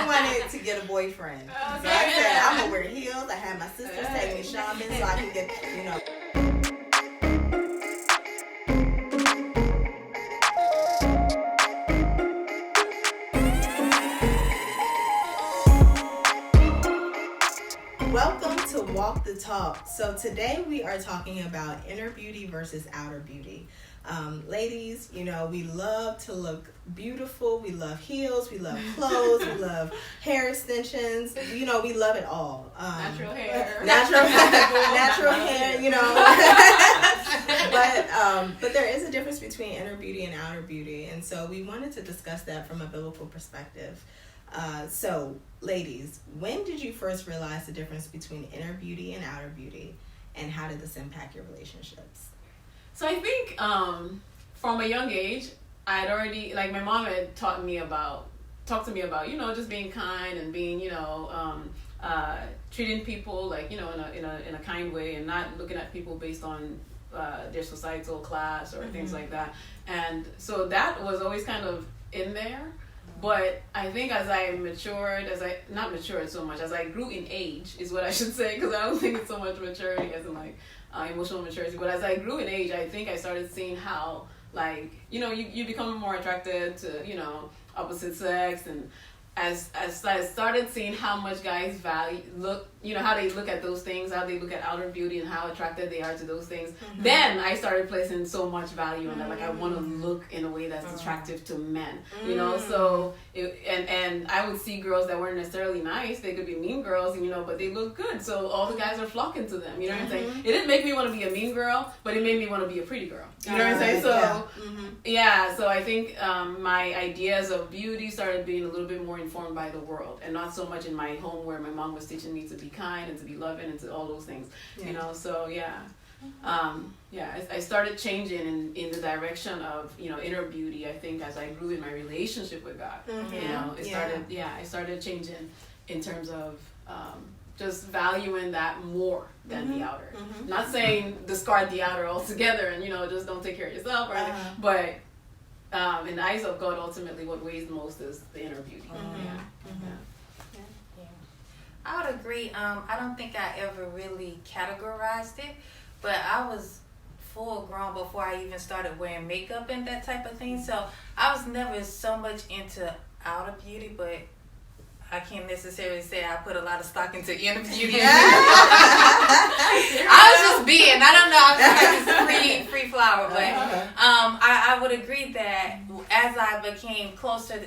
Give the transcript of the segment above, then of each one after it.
I wanted to get a boyfriend. So I said, I'm going to wear heels. I had my sisters take me shopping so I can get, Welcome to Walk the Talk. So today we are talking about inner beauty versus outer beauty. Ladies, we love to look beautiful. We love heels. We love clothes. We love hair extensions. We love it all. Natural hair. Natural hair, But there is a difference between inner beauty and outer beauty. And so we wanted to discuss that from a biblical perspective. So, ladies, when did you first realize the difference between inner beauty and outer beauty? And how did this impact your relationships? So I think from a young age, I had already, my mom had talked to me about, just being kind and being, treating people in a kind way and not looking at people based on their societal class or things like that. And so that was always kind of in there. But I think as I matured, not matured so much, as I grew in age is what I should say, because I don't think it's so much maturity as in emotional maturity. But as I grew in age, I think I started seeing how you become more attracted to, opposite sex, and as I started seeing how much guys how they look at those things, how they look at outer beauty and how attracted they are to those things, then I started placing so much value on that. I want to look in a way that's attractive to men, so and I would see girls that weren't necessarily nice. They could be mean girls, but they look good, so all the guys are flocking to them, what I'm saying? It didn't make me want to be a mean girl, but it made me want to be a pretty girl, what I'm saying? So so I think my ideas of beauty started being a little bit more informed by the world and not so much in my home where my mom was teaching me to be kind and to be loving and to all those things, so I started changing in the direction of inner beauty. I think as I grew in my relationship with God, I started changing in terms of just valuing that more than the outer. Not saying discard the outer altogether and just don't take care of yourself or anything, but in the eyes of God, ultimately what weighs most is the inner beauty. I would agree. I don't think I ever really categorized it, but I was full grown before I even started wearing makeup and that type of thing. So I was never so much into outer beauty, but I can't necessarily say I put a lot of stock into inner beauty. I was just being, I don't know, I was just free flower, but I would agree that as I became closer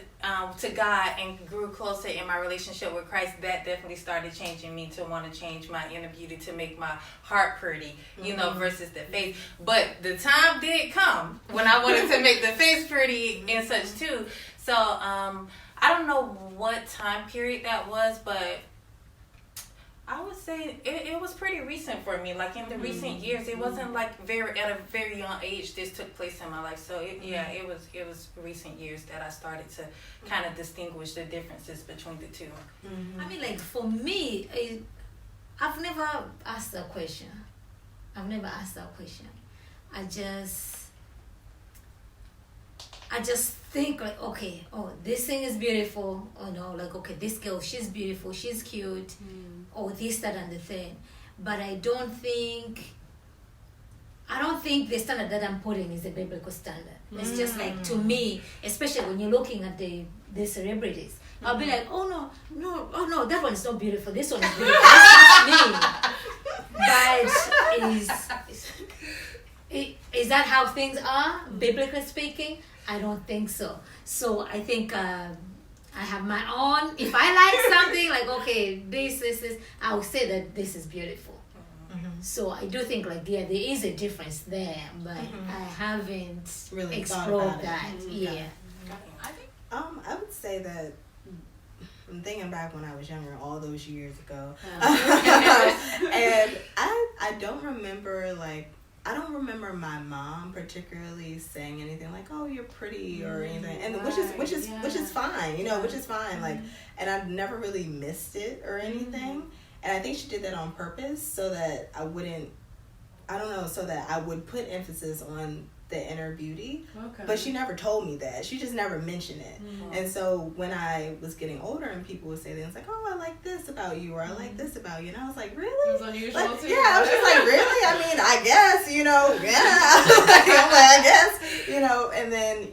to God and grew closer in my relationship with Christ, that definitely started changing me to want to change my inner beauty to make my heart pretty, versus the face. But the time did come when I wanted to make the face pretty and such too. So, I don't know what time period that was, but I would say it was pretty recent for me. In the recent years, it wasn't at a very young age this took place in my life. So it was recent years that I started to kind of distinguish the differences between the two. I mean, for me, I've never asked that question. I just think okay, this thing is beautiful, okay, this girl, she's beautiful, she's cute, or this, that, and the thing. But I don't think the standard that I'm putting is the biblical standard. It's just to me, especially when you're looking at the celebrities, I'll be like, oh no, that one is not beautiful, this one is beautiful. That's not me. But is that how things are, biblically speaking? I don't think so. So I think I have my own. If I like something, okay, this, I will say that this is beautiful. So I do think there is a difference there, but I haven't really explored that. Yeah. I think I would say that I'm thinking back when I was younger, all those years ago, and I don't remember I don't remember my mom particularly saying anything "Oh, you're pretty" or anything, and which is fine, which is fine. And I've never really missed it or anything, and I think she did that on purpose so that I would put emphasis on the inner beauty. Okay. But she never told me that. She just never mentioned it. And so when I was getting older and people would say things like, oh, I like this about you, or I like this about you. And I was like, really? It was unusual like, too. Yeah, I was just like, really? I mean, I guess, yeah. I'm like, I guess, and then,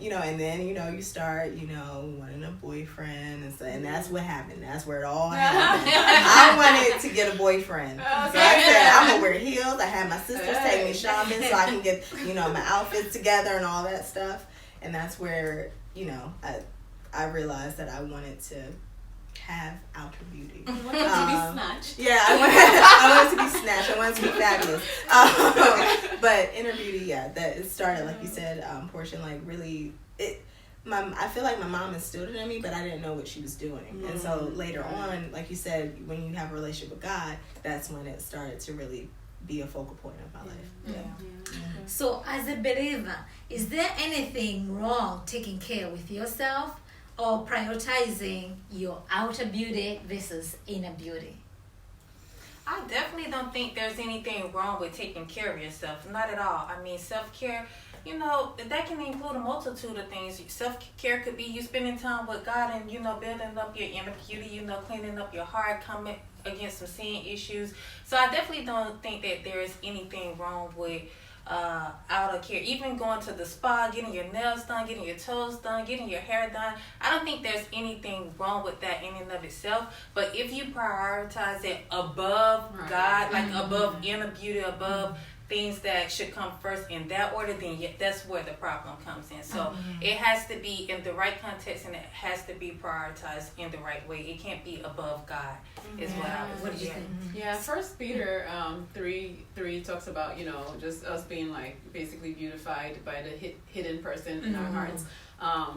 you start, wanting a boyfriend and stuff. And that's what happened. That's where it all happened. I wanted to get a boyfriend. So I said, I'm going to wear heels. I had my sisters take me shopping so I can get, my outfits together and all that stuff. And that's where, I realized that I wanted to have outer beauty. You wanted to be snatched. Yeah, I wanted to be snatched. I wanted to be fabulous. But inner beauty, that it started, like you said, Portia, like really, I feel like my mom instilled it in me, but I didn't know what she was doing. And so later on, like you said, when you have a relationship with God, that's when it started to really be a focal point of my life. So as a believer, is there anything wrong taking care with yourself or prioritizing your outer beauty versus inner beauty? I definitely don't think there's anything wrong with taking care of yourself. Not at all. I mean, self-care, that can include a multitude of things. Self-care could be you spending time with God and, building up your inner beauty, cleaning up your heart, coming against some sin issues. So I definitely don't think that there is anything wrong with outer care. Even going to the spa, getting your nails done, getting your toes done, getting your hair done. I don't think there's anything wrong with that in and of itself. But if you prioritize it above God, like above inner beauty, above things that should come first in that order, then that's where the problem comes in. So it has to be in the right context, and it has to be prioritized in the right way. It can't be above God, is what I would say. What did you think? Yeah, 1 Peter 3 talks about, just us being like basically beautified by the hidden person in our hearts.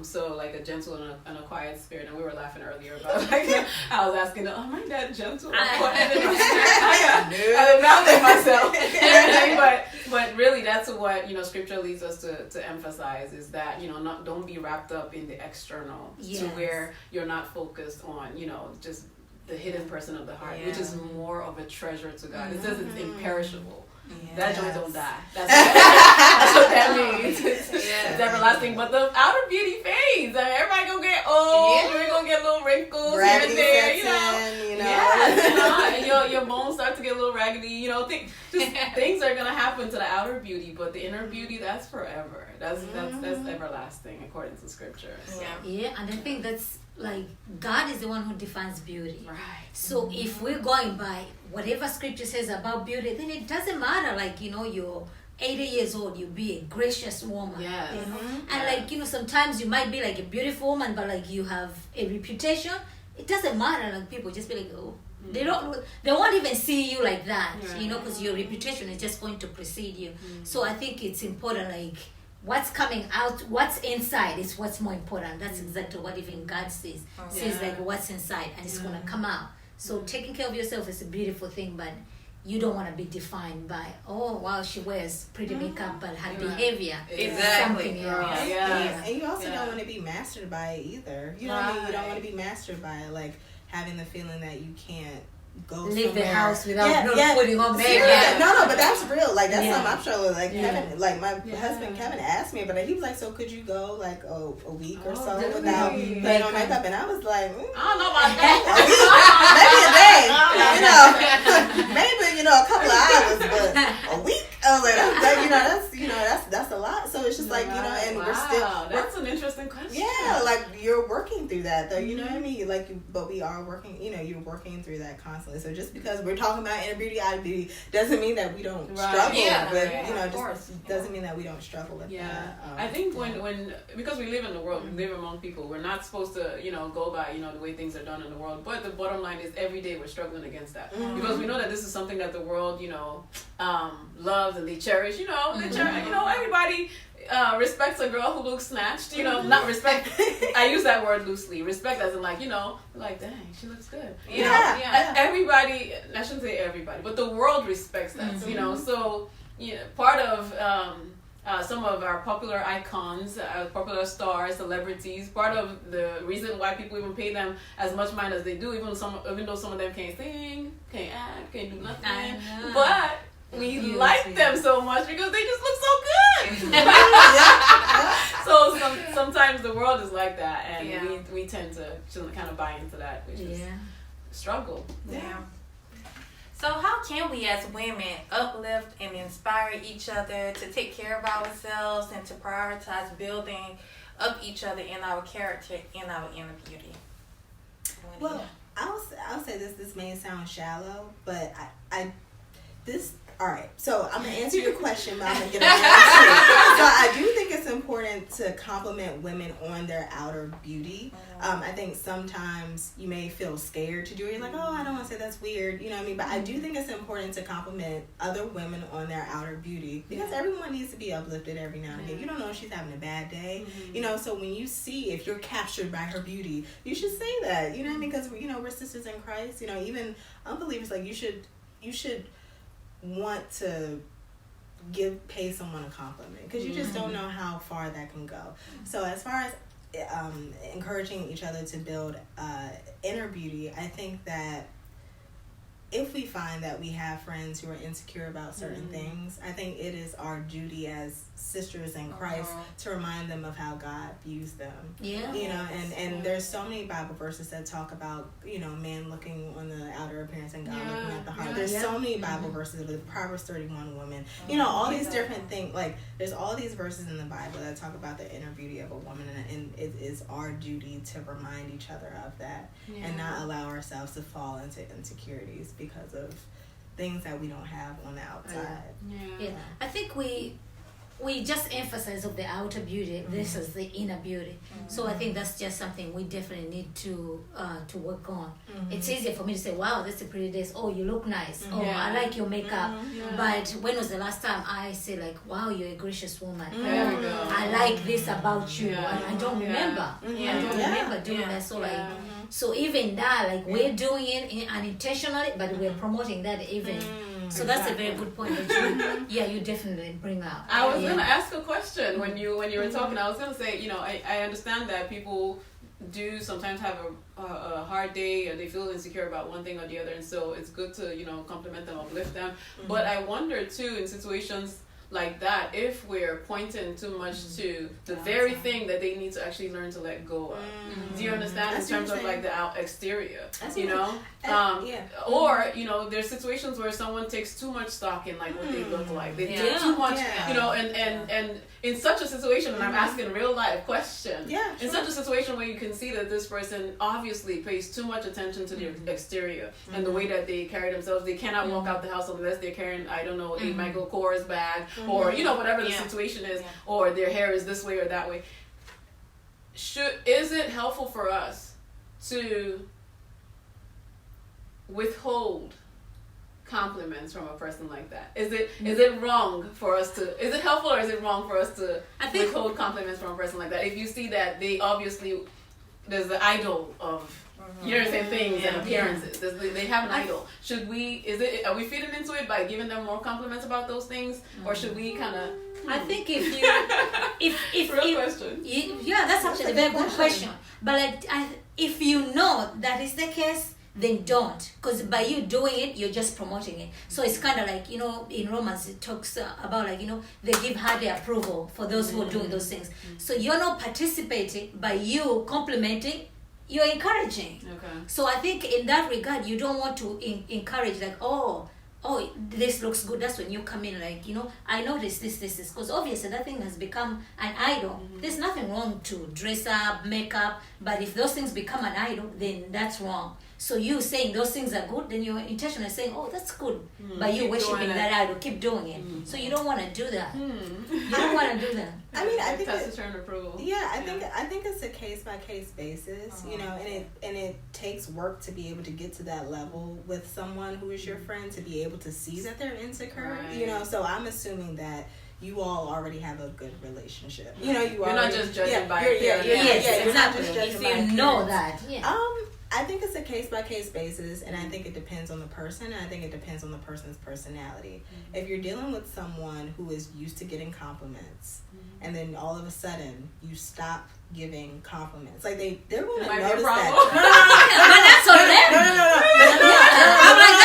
So like a gentle and a quiet spirit. And we were laughing earlier about like I was asking, am I that gentle or quiet in my spirit? I doubted myself. But really that's what Scripture leads us to emphasize, is that don't be wrapped up in the external to where you're not focused on just the hidden person of the heart, which is more of a treasure to God. It says it's imperishable. That joint don't die. That's what that means. It's everlasting. But the outer beauty fades. I mean, everybody gonna get old. We're gonna get little wrinkles here and there. And your bones start to get a little raggedy. Things are gonna happen to the outer beauty, but the inner beauty, that's forever. That's everlasting according to Scripture. So. Yeah, and I think that's like God is the one who defines beauty. Right. So if we're going by whatever Scripture says about beauty, then it doesn't matter. Like you're 80 years old, you be a gracious woman. Yes. And sometimes you might be like a beautiful woman, but like you have a reputation. It doesn't matter. Like people just be like, oh, they won't even see you like that. Because your reputation is just going to precede you. So I think it's important, like what's coming out, what's inside is what's more important. That's exactly what even God says. Says like what's inside, and it's gonna come out. So taking care of yourself is a beautiful thing, but you don't want to be defined by, oh wow, she wears pretty makeup, but her behavior is something else. And you also don't want to be mastered by it either. You know what I mean? You don't want to be mastered by it, like having the feeling that you can't go leave somewhere. the house without putting on makeup. No, but that's real. Like that's something I'm struggling with. Like Kevin, like my husband Kevin asked me, but he was like, "So could you go like a week or so without putting on makeup?" And I was like, I don't know about that. Maybe a day, maybe a couple of hours, but a week. I was like, that's a lot. So it's just like and we're still. That's an interesting question. Yeah, like you're working through that though. You know what I mean? Like, but we are working. You're working through that constantly. So just because we're talking about inner beauty, outer beauty, doesn't mean that we don't struggle with, doesn't mean that we don't struggle with that. I think when because we live in the world, we live among people, we're not supposed to, go by, the way things are done in the world. But the bottom line is every day we're struggling against that. Because we know that this is something that the world, loves and they cherish, they cherish, everybody respects a girl who looks snatched, not respect. I use that word loosely. Respect as in like, like, dang, she looks good. Everybody, I shouldn't say everybody, but the world respects that, so, part of some of our popular icons, popular stars, celebrities, part of the reason why people even pay them as much mind as they do, even though some of them can't sing, can't act, can't do nothing, but we like them so much because they just look so So sometimes the world is like that, and we tend to kind of buy into that, which is struggle. Yeah. So how can we as women uplift and inspire each other to take care of ourselves and to prioritize building up each other in our character and our inner beauty? Well, I'll say this may sound shallow, but all right, so I'm going to answer your question, but I'm going to get an answer. So I do think it's important to compliment women on their outer beauty. I think sometimes you may feel scared to do it. You're like, oh, I don't want to say that's weird. You know what I mean? But I do think it's important to compliment other women on their outer beauty, because everyone needs to be uplifted every now and again. You don't know if she's having a bad day. You know, so when you see if you're captured by her beauty, you should say that. You know what I mean? Because, you know, we're sisters in Christ. You know, even unbelievers, like, you should want to pay someone a compliment, because you just don't know how far that can go. So as far as encouraging each other to build inner beauty, I think that if we find that we have friends who are insecure about certain things, I think it is our duty as sisters in Christ to remind them of how God views them. Yeah. You know, and there's so many Bible verses that talk about, you know, man looking on the outer appearance and God looking at the heart. There's so many Bible verses, with Proverbs 31 woman. You know, all these different things. Like, there's all these verses in the Bible that talk about the inner beauty of a woman, and it is our duty to remind each other of that and not allow ourselves to fall into insecurities because of things that we don't have on the outside. Yeah. I think we just emphasize of the outer beauty versus the inner beauty. So I think that's just something we definitely need to work on. It's easier for me to say, wow, that's a pretty day. Oh, you look nice. Oh, I like your makeup. But when was the last time I say, like, wow, you're a gracious woman. I like this about you. And I don't remember. I don't remember doing that. So like, so even that, like, we're doing it unintentionally, but we're promoting that even. So that's a very good point that you definitely bring out. I was going to ask a question when you were talking. I was going to say, you know, I understand that people do sometimes have a hard day, or they feel insecure about one thing or the other, and so it's good to, you know, compliment them, uplift them. But I wonder too, in situations like that, if we're pointing too much to the very thing that they need to actually learn to let go of. Do you understand? In terms of like the exterior, you know? Or, you know, there's situations where someone takes too much stock in like what they look like. They do too much, you know, and in such a situation, and I'm asking a real life question, in such a situation where you can see that this person obviously pays too much attention to their exterior and the way that they carry themselves. They cannot walk out the house unless they're carrying, I don't know, a Michael Kors bag, or, you know, whatever the situation is, or their hair is this way or that way. Is it helpful for us to withhold compliments from a person like that? Is it wrong for us to, is it helpful or is it wrong for us to withhold compliments from a person like that? If you see that they obviously, there's the idol of years and things and appearances. They have an idol. Should we, are we feeding into it by giving them more compliments about those things? Or should we kind of... I think that's actually a very good question. But like, if you know that is the case, then don't. Because by you doing it, you're just promoting it. So it's kind of like, you know, in Romans it talks about, like, you know, they give her the approval for those who are doing those things. So you're not participating. By you complimenting, you're encouraging. So I think in that regard, you don't want to encourage, like, oh, this looks good. That's when you come in, like, you know, I noticed this, because obviously that thing has become an idol. There's nothing wrong to dress up, makeup, but if those things become an idol, then that's wrong. So you saying those things are good, then you're intentionally saying, oh, that's good. But you worshiping that idol, keep doing it. So you don't want to do that. You don't want to do that. I mean, I think that's a turn approval. Yeah, I think it's a case by case basis, you know, and it takes work to be able to get to that level with someone who is your friend, to be able to see that they're insecure, you know. So I'm assuming that you all already have a good relationship. You know, you're not just judging by appearance. Yes, exactly. If you know that. I think it's a case-by-case basis, and I think it depends on the person, and I think it depends on the person's personality. If you're dealing with someone who is used to getting compliments, and then all of a sudden you stop giving compliments, like they're going to notice that. But that's on them. No. I'm like,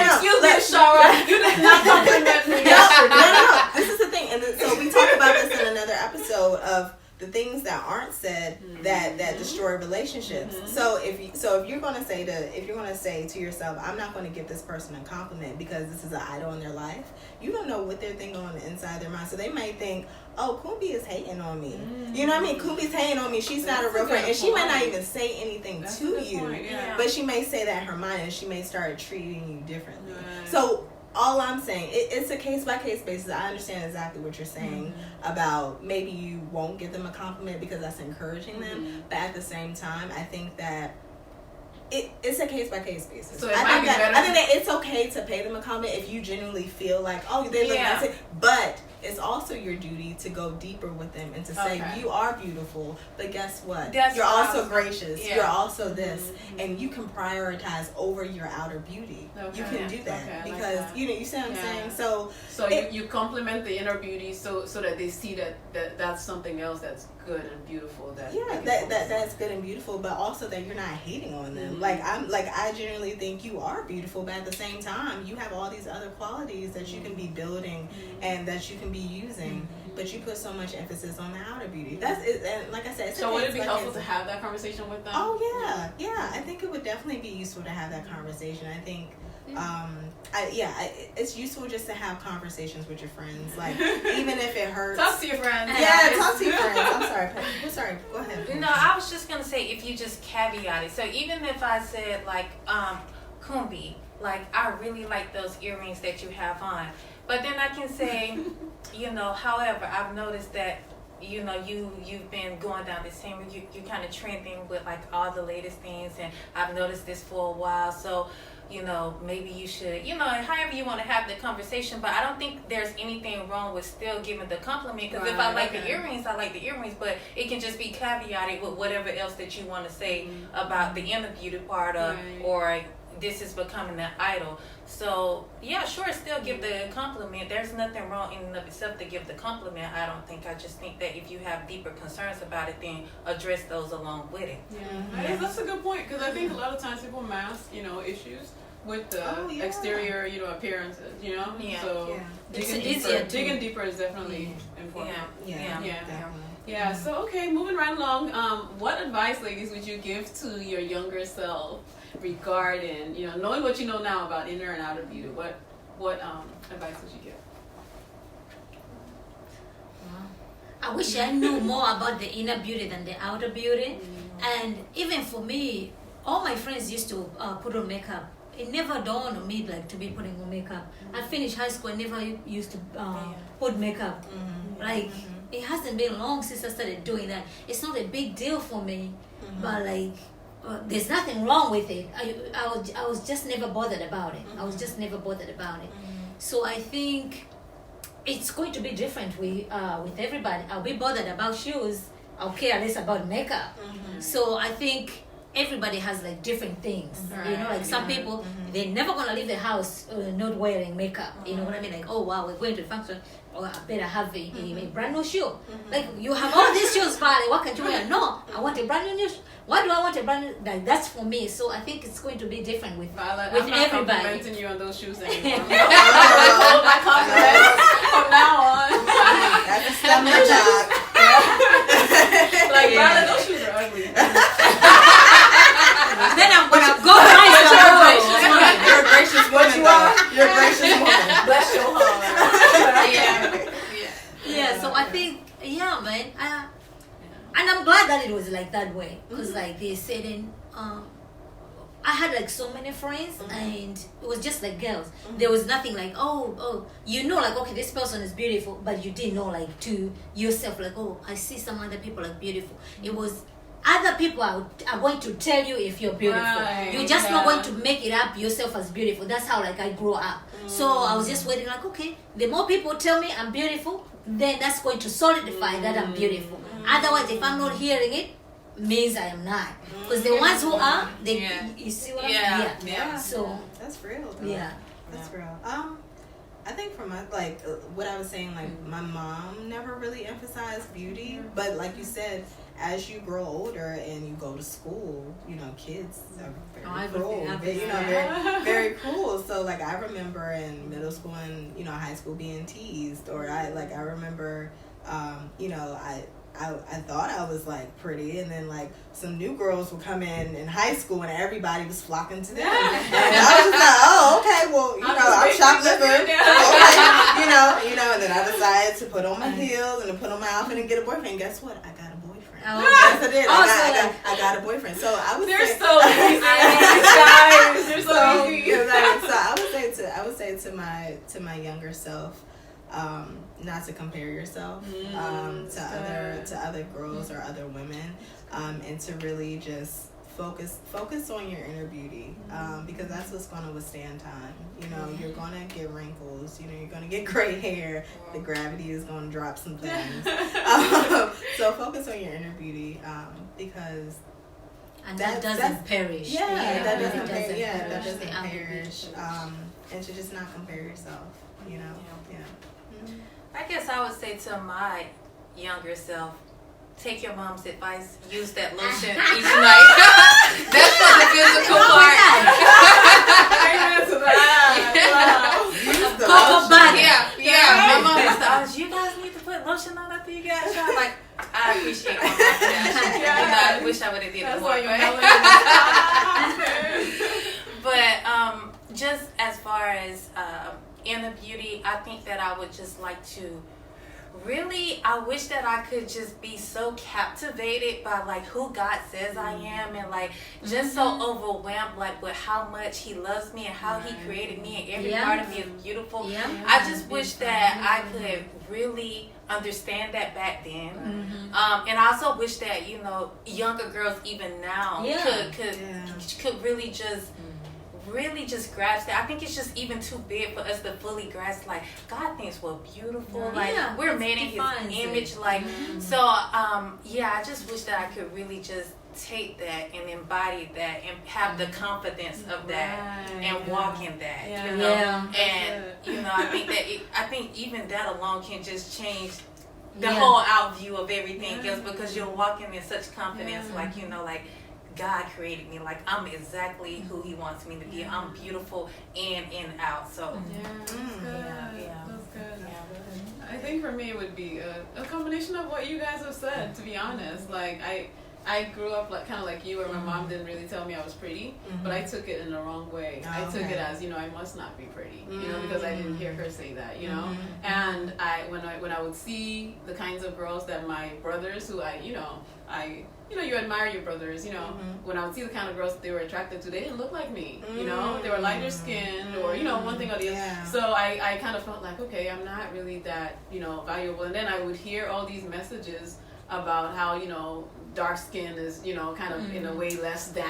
excuse me, Shara. You did not compliment me. No. This is the thing, and so we talk relationships. So if you're gonna say to yourself, I'm not gonna give this person a compliment because this is an idol in their life, you don't know what they're thinking on the inside of their mind. So they might think, oh, Kumbi is hating on me. You know what I mean? Kumbi's hating on me. She's not a real friend. And she might not even say anything to you. But she may say that in her mind, and she may start treating you differently. So all I'm saying, it's a case-by-case basis. I understand exactly what you're saying about maybe you won't give them a compliment because that's encouraging them. But at the same time, I think that it's a case-by-case basis. So I think that it's okay to pay them a compliment if you genuinely feel like, oh, they look nice. But it's also your duty to go deeper with them and to say, you are beautiful, but guess what? You're also gracious. You're also this. And you can prioritize over your outer beauty. You can do that because, you see what I'm saying? So you compliment the inner beauty so that they see that that's something else that's good and beautiful. That's good and beautiful, but also that you're not hating on them. I genuinely think you are beautiful, but at the same time, you have all these other qualities that you can be building and that you can be using, but you put so much emphasis on the outer beauty. That's it. And like I said, so would it be helpful to have that conversation with them? Oh yeah. I think it would definitely be useful to have that conversation. I think it's useful just to have conversations with your friends, like even if it hurts. Talk to your friends. Talk to your friends. I'm sorry. Go ahead. No, I was just gonna say, if you just caveat it. So even if I said like, Kumbi, like I really like those earrings that you have on, but then I can say, however, I've noticed that you've been going down the same, you're kind of trending with like all the latest things, and I've noticed this for a while, so maybe you should, however you want to have the conversation. But I don't think there's anything wrong with still giving the compliment, because if I like the earrings, I like the earrings, but it can just be caveated with whatever else that you want to say about the inner beauty part of, or this is becoming an idol. So sure, still give the compliment. There's nothing wrong in and of itself to give the compliment. I don't think. I just think that if you have deeper concerns about it, then address those along with it. That's a good point, because I think a lot of times people mask issues with the exterior appearances, so digging deeper is definitely important. So okay, moving right along, what advice, ladies, would you give to your younger self regarding knowing what you know now about inner and outer beauty? What advice would you give? I wish I knew more about the inner beauty than the outer beauty. And even for me, all my friends used to put on makeup. It never dawned on me like to be putting on makeup. I finished high school, I never used to put makeup. It hasn't been long since I started doing that. It's not a big deal for me, but there's nothing wrong with it. I was just never bothered about it. So I think it's going to be different with everybody. I'll be bothered about shoes. I'll care less about makeup. So I think everybody has like different things. Like some people, they're never gonna leave the house not wearing makeup. You know what I mean? Like, oh wow, we're going to the function. Oh, I better have a brand new shoe. Like, you have all these shoes, but what can you wear? No, I want a brand new shoe. Why do I want a brand new? Like, that's for me. So I think it's going to be different with I'm everybody. not complimenting you on those shoes anymore. I hold my confidence from now on. That's a step in the job. Like, brother, those shoes are ugly. Then I'm gonna go myself. You're a gracious woman. You're a gracious woman. Bless your heart. So I think, man. And I'm glad that it was like that way, because like they said, I had like so many friends, and it was just like girls. There was nothing like, like, okay, this person is beautiful, but you didn't know like to yourself like, oh, I see some other people like beautiful. It was other people are going to tell you if you're beautiful. You're just not going to make it up yourself as beautiful. That's how like I grew up. So I was just waiting like, okay, the more people tell me I'm beautiful, then that's going to solidify that I'm beautiful. Otherwise, if I'm not hearing it, means I am not. Because the ones who are, you see what I mean? So that's real though. That's real. I think from my, like what I was saying, like my mom never really emphasized beauty, but like you said, as you grow older and you go to school, kids are very cruel. Very cruel. So like I remember in middle school and high school being teased, or I remember I I thought I was like pretty, and then like some new girls would come in high school and everybody was flocking to them. And I was just like, oh, okay, well, you know, I'm shoplifting. Okay, you know, and then I decided to put on my heels and to put on my outfit and get a boyfriend. Guess what? I got a boyfriend. Oh, yes, I did. I got a boyfriend. So I would They're say, so easy, guys. They're so easy. So I would say to my younger self, not to compare yourself to other girls or other women, and to really just focus on your inner beauty, because that's what's going to withstand time. You know, you're going to get wrinkles, you know, you're going to get gray hair, the gravity is going to drop some things. So focus on your inner beauty, because that doesn't perish. That doesn't perish. And to just not compare yourself, you know. I guess I would say to my younger self, take your mom's advice. Use that lotion each night. That's for the physical part. Yeah. My mom used to always, you guys need to put lotion on after you get shot. Like, I appreciate my mom for that. I wish I would have did it more. But just as far as inner beauty, I think that I would just like to really, I wish that I could just be so captivated by like who God says I am, and like just so overwhelmed like with how much He loves me and how He created me and every part of me is beautiful. I just wish that I could really understand that back then. And I also wish that, you know, younger girls even now could really just grasp that. I think it's just even too big for us to fully grasp, like, God thinks we're beautiful, like we're made in His image, like so I just wish that I could really just take that and embody that and have the confidence of that and walk in that, you know. And you know, I think even that alone can just change the whole out view of everything else, because you're walking in such confidence, like, you know, like God created me, like I'm exactly who He wants me to be. I'm beautiful in and out. So that's good. I think for me it would be a combination of what you guys have said, to be honest. Like I grew up like kind of like you, where my mom didn't really tell me I was pretty, but I took it in the wrong way. I took it as, you know, I must not be pretty, you know, because I didn't hear her say that, you know. And when I would see the kinds of girls that my brothers, who you admire your brothers, you know, when I would see the kind of girls that they were attracted to, they didn't look like me, you know, they were lighter skinned or, you know, one thing or the other. So I kind of felt like, okay, I'm not really that, you know, valuable. And then I would hear all these messages about how, you know, dark skin is, you know, kind of in a way less than,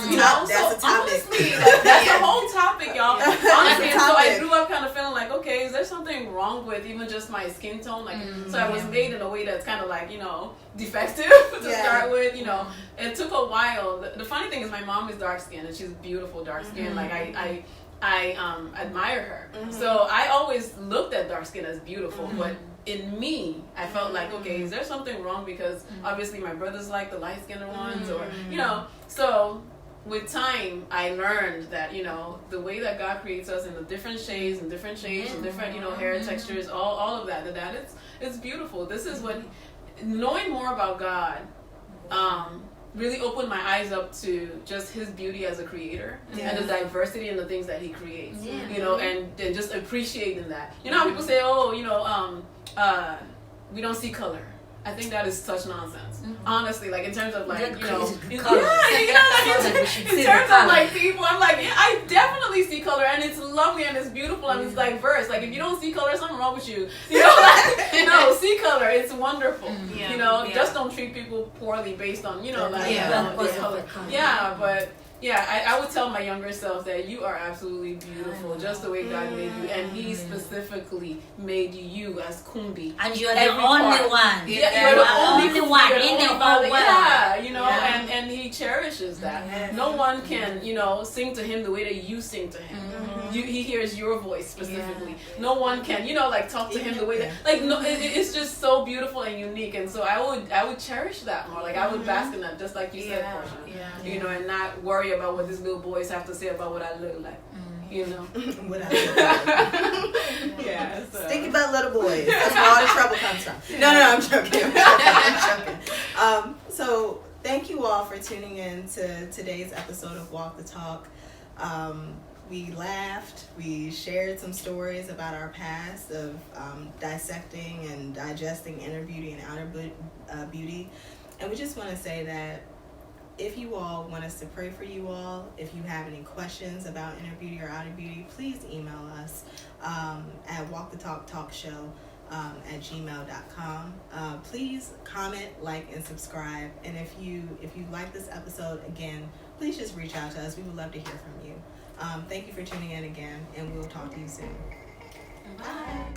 you know. That's so a topic. Honestly, that's the whole topic, y'all. Honestly, and so I grew up kind of feeling like, okay, is there something wrong with even just my skin tone? Like, so I was made in a way that's kind of like, you know, defective to start with, you know. It took a while. The funny thing is my mom is dark skinned and she's beautiful dark skin. Like I admire her. So I always looked at dark skin as beautiful, but in me, I felt like, okay, is there something wrong? Because obviously my brothers like the light-skinned ones, or, you know. So with time, I learned that, you know, the way that God creates us in the different shades and different, you know, hair textures, all of that it's beautiful. This is what, knowing more about God, really opened my eyes up to just His beauty as a creator and the diversity in the things that He creates, you know, and just appreciating that. You know how people say, oh, you know, we don't see color. I think that is such nonsense. Honestly, like in terms of like, you know, in terms of like people, I'm like, yeah, I definitely see color, and it's lovely and it's beautiful and it's diverse. Like if you don't see color, something wrong with you. You know, like, no, see color, it's wonderful. You know, just don't treat people poorly based on, you know, like their color. But I would tell my younger self that you are absolutely beautiful, just the way God made you, and He specifically made you as Kumbi. And you're the only one. Yeah, you're the only one in the whole world. Yeah, you know, and He cherishes that. No one can, you know, sing to Him the way that you sing to Him. He hears your voice specifically. No one can, you know, like talk to Him the way that, like, no, it's just so beautiful and unique. And so I would cherish that more. Like I would bask in that, just like you said, Portia. You know, and not worry about what these little boys have to say about what I look like. you know. Without the Yeah. So. Stinky butt little boys. That's where all the trouble comes from. No, I'm joking. I'm joking. So thank you all for tuning in to today's episode of Walk the Talk. We laughed. We shared some stories about our past of dissecting and digesting inner beauty and outer beauty. And we just want to say that if you all want us to pray for you all, if you have any questions about inner beauty or outer beauty, please email us at WalktheTalk at gmail.com. Please comment, like, and subscribe. And if you like this episode, again, please just reach out to us. We would love to hear from you. Thank you for tuning in again, and we'll talk to you soon. Bye.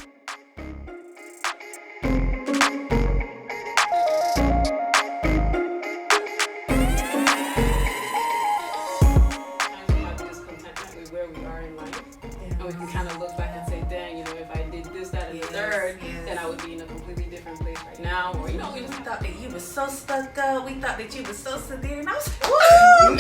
We can kind of look back and say, dang, you know, if I did this, that, and the third, then I would be in a completely different place right now. Or, you know, we thought that you were so stuck up. We thought that you were so sedated. And I was like, woo!